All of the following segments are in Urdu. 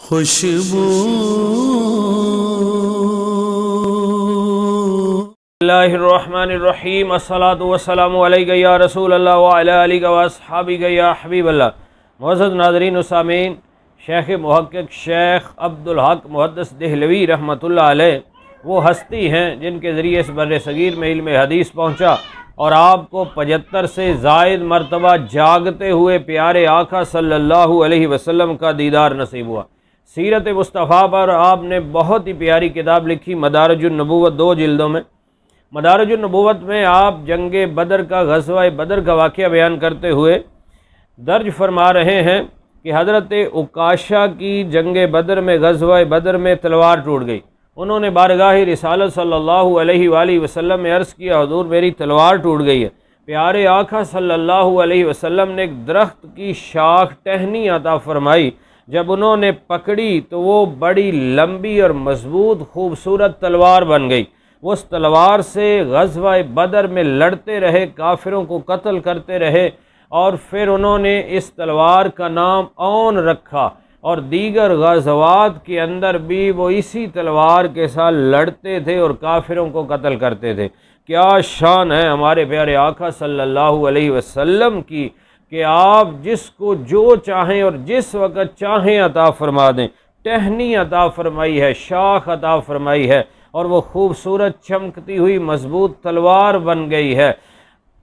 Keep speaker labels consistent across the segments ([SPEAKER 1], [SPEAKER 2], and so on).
[SPEAKER 1] خوشبو
[SPEAKER 2] اللہ الرحمن الرحیم الصلاۃ والسلام علیک یا رسول اللہ وعلی آلک واصحابک یا حبیب اللہ۔ معزز ناظرین و سامعین، شیخ محقق شیخ عبدالحق محدث دہلوی رحمۃ اللہ علیہ وہ ہستی ہیں جن کے ذریعے اس بر صغیر میں علم حدیث پہنچا اور آپ کو 75 سے زائد مرتبہ جاگتے ہوئے پیارے آقا صلی اللہ علیہ وسلم کا دیدار نصیب ہوا۔ سیرت مصطفیٰ پر آپ نے بہت ہی پیاری کتاب لکھی، مدارج النبوت، 2 جلدوں میں۔ مدارج النبوت میں آپ جنگ بدر کا، غزوہ بدر کا واقعہ بیان کرتے ہوئے درج فرما رہے ہیں کہ حضرت عکاشہ کی جنگ بدر میں، غزوہ بدر میں تلوار ٹوٹ گئی۔ انہوں نے بارگاہ رسالت صلی اللہ علیہ وآلہ وسلم میں عرض کیا، حضور میری تلوار ٹوٹ گئی ہے۔ پیارے آقا صلی اللہ علیہ وسلم نے ایک درخت کی شاخ ٹہنی عطا فرمائی، جب انہوں نے پکڑی تو وہ بڑی لمبی اور مضبوط خوبصورت تلوار بن گئی۔ اس تلوار سے غزوہ بدر میں لڑتے رہے، کافروں کو قتل کرتے رہے، اور پھر انہوں نے اس تلوار کا نام اون رکھا، اور دیگر غزوات کے اندر بھی وہ اسی تلوار کے ساتھ لڑتے تھے اور کافروں کو قتل کرتے تھے۔ کیا شان ہے ہمارے پیارے آقا صلی اللہ علیہ وسلم کی کہ آپ جس کو جو چاہیں اور جس وقت چاہیں عطا فرما دیں۔ ٹہنی عطا فرمائی ہے، شاخ عطا فرمائی ہے، اور وہ خوبصورت چمکتی ہوئی مضبوط تلوار بن گئی ہے۔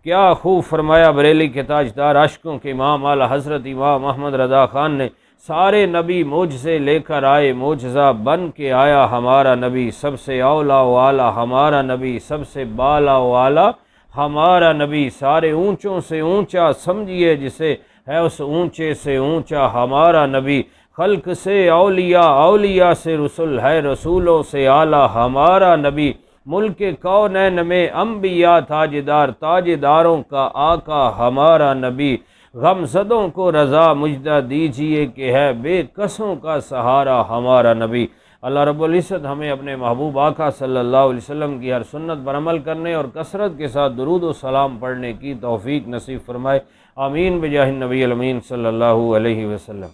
[SPEAKER 2] کیا خوب فرمایا بریلی کے تاجدار عاشقوں کے امام اعلیٰ حضرت امام احمد رضا خان نے، سارے نبی معجزے لے کر آئے، معجزہ بن کے آیا ہمارا نبی، سب سے اولا و اعلیٰ ہمارا نبی، سب سے بالا و اعلیٰ ہمارا نبی، سارے اونچوں سے اونچا سمجھیے جسے، ہے اس اونچے سے اونچا ہمارا نبی، خلق سے اولیاء، اولیاء سے رسول، ہے رسولوں سے اعلیٰ ہمارا نبی، ملک کونین میں انبیاء تاجدار، تاجداروں کا آقا ہمارا نبی، غم زدوں کو رضا مجدہ دیجئے کہ ہے بے کسوں کا سہارا ہمارا نبی۔ اللہ رب العزت ہمیں اپنے محبوب آقا صلی اللہ علیہ وسلم کی ہر سنت پر عمل کرنے اور کثرت کے ساتھ درود و سلام پڑھنے کی توفیق نصیب فرمائے، آمین بجاہ النبی الامین صلی اللہ علیہ وسلم۔